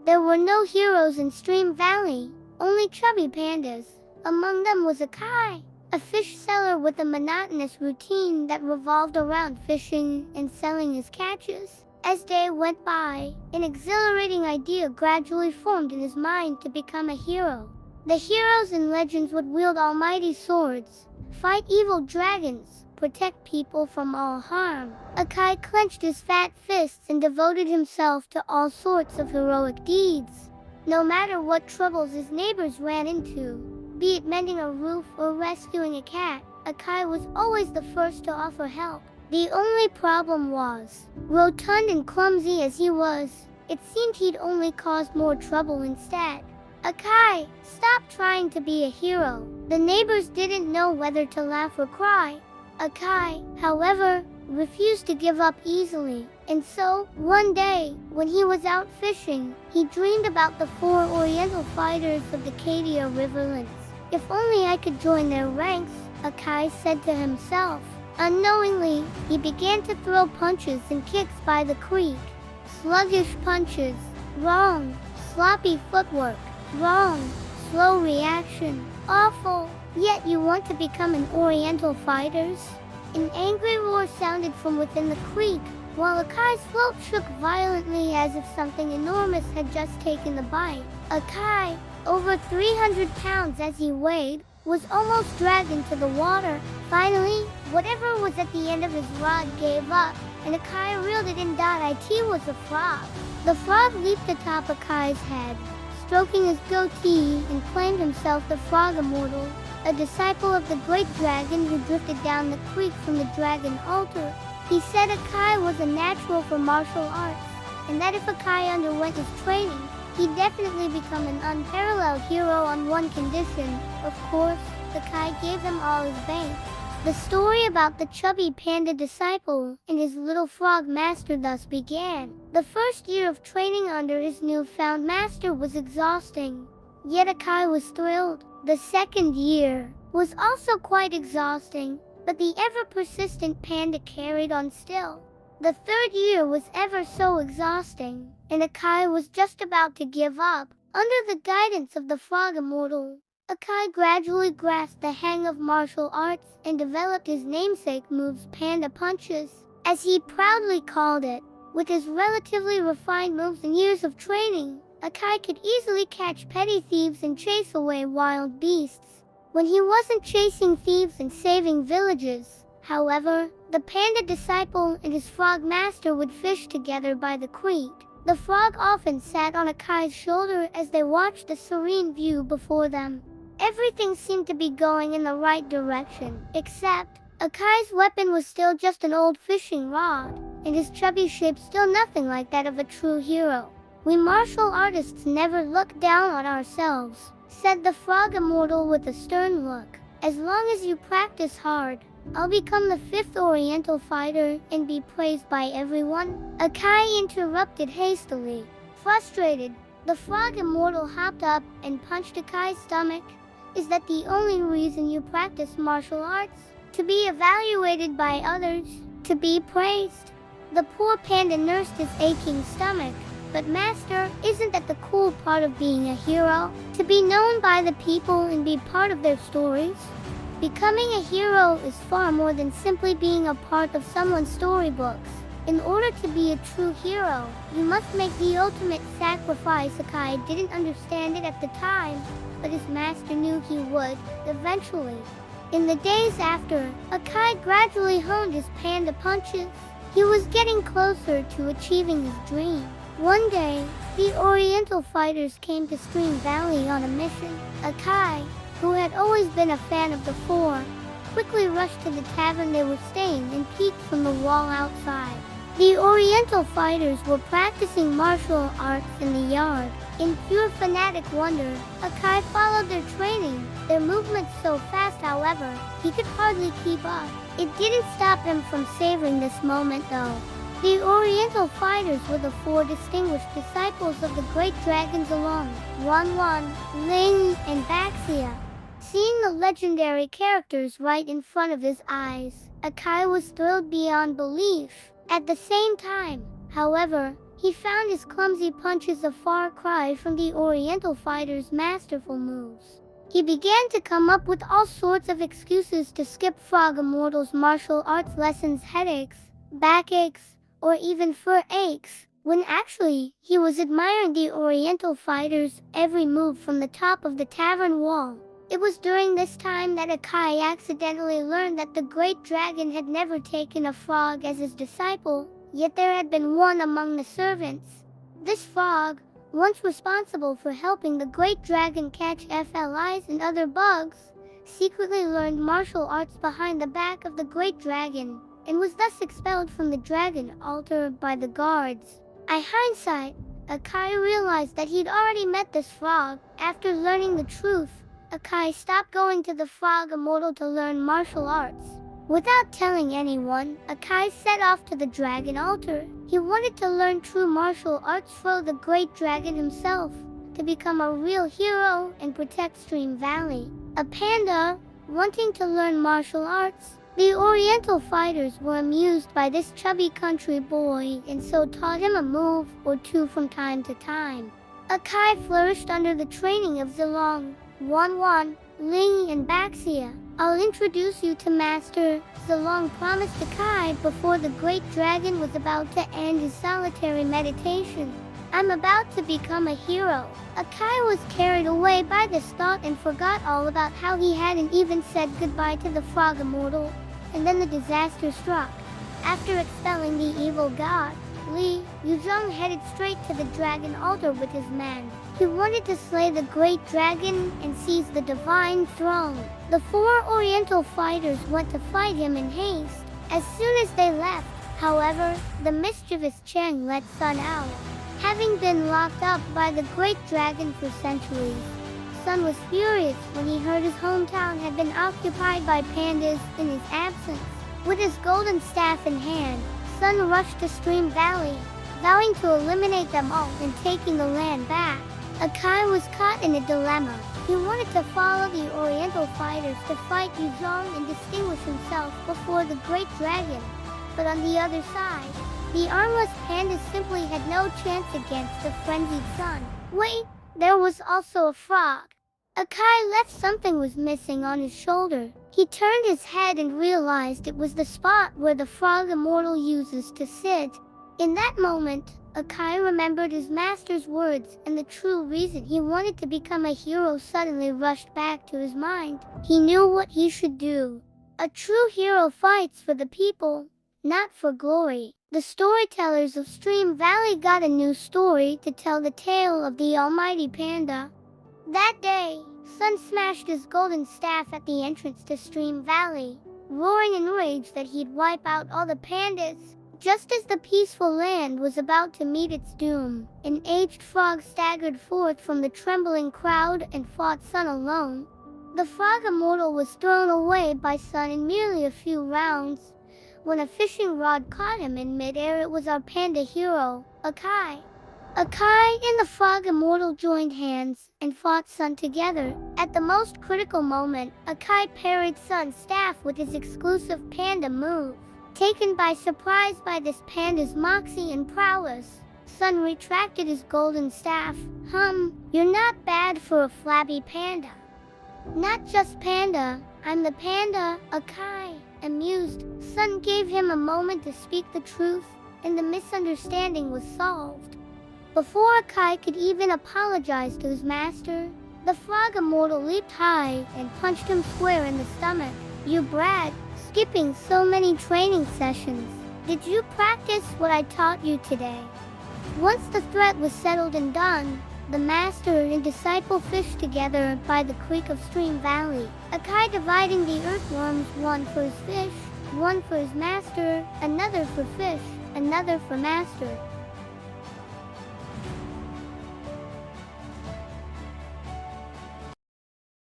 There were no heroes in Stream Valley, only chubby pandas. Among them was Akai, a fish seller with a monotonous routine that revolved around fishing and selling his catches. As day went by, an exhilarating idea gradually formed in his mind to become a hero. The heroes in legends would wield almighty swords, fight evil dragons, protect people from all harm. Akai clenched his fat fists and devoted himself to all sorts of heroic deeds. No matter what troubles his neighbors ran into, be it mending a roof or rescuing a cat, Akai was always the first to offer help. The only problem was, rotund and clumsy as he was, it seemed he'd only caused more trouble instead. Akai, stop trying to be a hero. The neighbors didn't know whether to laugh or cry. Akai, however, refused to give up easily, and so, one day, when he was out fishing, he dreamed about the 4 Oriental fighters of the Cadia Riverlands. If only I could join their ranks, Akai said to himself. Unknowingly, he began to throw punches and kicks by the creek. Sluggish punches, wrong. Sloppy footwork, wrong. Slow reaction, awful. Yet you want to become an Oriental fighters? An angry roar sounded from within the creek, while Akai's float shook violently as if something enormous had just taken the bite. Akai, over 300 pounds as he weighed, was almost dragged into the water. Finally, whatever was at the end of his rod gave up, and Akai reeled it in. It was a frog. The frog leaped atop Akai's head, stroking his goatee, and claimed himself the Frog Immortal, a disciple of the great dragon who drifted down the creek from the dragon altar. He said Akai was a natural for martial arts, and that if Akai underwent his training, he'd definitely become an unparalleled hero on one condition. Of course, Akai gave them all his bank. The story about the chubby panda disciple and his little frog master thus began. The first year of training under his newfound master was exhausting, yet Akai was thrilled. The second year was also quite exhausting, but the ever-persistent panda carried on still. The third year was ever so exhausting, and Akai was just about to give up. Under the guidance of the Frog Immortal, Akai gradually grasped the hang of martial arts and developed his namesake moves, Panda Punches, as he proudly called it. With his relatively refined moves and years of training, Akai could easily catch petty thieves and chase away wild beasts. When he wasn't chasing thieves and saving villages, however, the panda disciple and his frog master would fish together by the creek. The frog often sat on Akai's shoulder as they watched the serene view before them. Everything seemed to be going in the right direction, except Akai's weapon was still just an old fishing rod, and his chubby shape still nothing like that of a true hero. We martial artists never look down on ourselves, said the Frog Immortal with a stern look. As long as you practice hard, I'll become the 5th Oriental fighter and be praised by everyone. Akai interrupted hastily. Frustrated, the Frog Immortal hopped up and punched Akai's stomach. Is that the only reason you practice martial arts? To be evaluated by others? To be praised? The poor panda nursed his aching stomach. But master, isn't that the cool part of being a hero? To be known by the people and be part of their stories? Becoming a hero is far more than simply being a part of someone's storybooks. In order to be a true hero, you must make the ultimate sacrifice. Akai didn't understand it at the time, but his master knew he would, eventually. In the days after, Akai gradually honed his panda punches. He was getting closer to achieving his dream. One day, the Oriental fighters came to Stream Valley on a mission. Akai, who had always been a fan of the 4, quickly rushed to the tavern they were staying and peeked from the wall outside. The Oriental fighters were practicing martial arts in the yard. In pure fanatic wonder, Akai followed their training, their movements so fast however, he could hardly keep up. It didn't stop him from savoring this moment though. The Oriental fighters were the 4 distinguished disciples of the great dragons along, Wan, Ling, and Baxia. Seeing the legendary characters right in front of his eyes, Akai was thrilled beyond belief. At the same time, however, He found his clumsy punches a far cry from the Oriental fighter's masterful moves. He began to come up with all sorts of excuses to skip Frog Immortal's martial arts lessons, headaches, backaches, or even fur aches, when actually he was admiring the Oriental fighter's every move from the top of the tavern wall. It was during this time that Akai accidentally learned that the great dragon had never taken a frog as his disciple, yet there had been one among the servants. This frog, once responsible for helping the great dragon catch flies and other bugs, secretly learned martial arts behind the back of the great dragon, and was thus expelled from the dragon altar by the guards. In hindsight, Akai realized that he'd already met this frog. After learning the truth, Akai stopped going to the Frog Immortal to learn martial arts. Without telling anyone, Akai set off to the dragon altar. He wanted to learn true martial arts from the great dragon himself, to become a real hero and protect Stream Valley. A panda, wanting to learn martial arts. The Oriental fighters were amused by this chubby country boy and so taught him a move or two from time to time. Akai flourished under the training of Zilong, Wanwan, Ling, and Baxia. I'll introduce you to Master. Zilong promised Akai before the great dragon was about to end his solitary meditation. I'm about to become a hero. Akai was carried away by this thought and forgot all about how he hadn't even said goodbye to the Frog Immortal. And then the disaster struck. After expelling the evil god, Li Yuzhong headed straight to the dragon altar with his men. He wanted to slay the great dragon and seize the divine throne. The 4 Oriental fighters went to fight him in haste. As soon as they left, however, the mischievous Cheng let Sun out. Having been locked up by the great dragon for centuries, Sun was furious when he heard his hometown had been occupied by pandas in his absence. With his golden staff in hand, Sun rushed to Stream Valley, vowing to eliminate them all and taking the land back. Akai was caught in a dilemma. He wanted to follow the Oriental fighters to fight Yuzhong and distinguish himself before the great dragon. But on the other side, the armless pandas simply had no chance against the frenzied Sun. Wait, there was also a frog. Akai left something was missing on his shoulder. He turned his head and realized it was the spot where the Frog Immortal uses to sit. In that moment, Akai remembered his master's words, and the true reason he wanted to become a hero suddenly rushed back to his mind. He knew what he should do. A true hero fights for the people, not for glory. The storytellers of Stream Valley got a new story to tell, the tale of the almighty panda. That day, Sun smashed his golden staff at the entrance to Stream Valley, roaring in rage that he'd wipe out all the pandas. Just as the peaceful land was about to meet its doom, an aged frog staggered forth from the trembling crowd and fought Sun alone. The Frog Immortal was thrown away by Sun in merely a few rounds. When a fishing rod caught him in midair, it was our panda hero, Akai. Akai and the Frog Immortal joined hands and fought Sun together. At the most critical moment, Akai parried Sun's staff with his exclusive panda move. Taken by surprise by this panda's moxie and prowess, Sun retracted his golden staff. You're not bad for a flabby panda. Not just panda, I'm the panda, Akai. Amused, Sun gave him a moment to speak the truth, and the misunderstanding was solved. Before Akai could even apologize to his master, the Frog Immortal leaped high and punched him square in the stomach. You brat, skipping so many training sessions. Did you practice what I taught you today? Once the threat was settled and done, the master and disciple fished together by the creek of Stream Valley. Akai dividing the earthworms, one for his fish, one for his master, another for fish, another for master.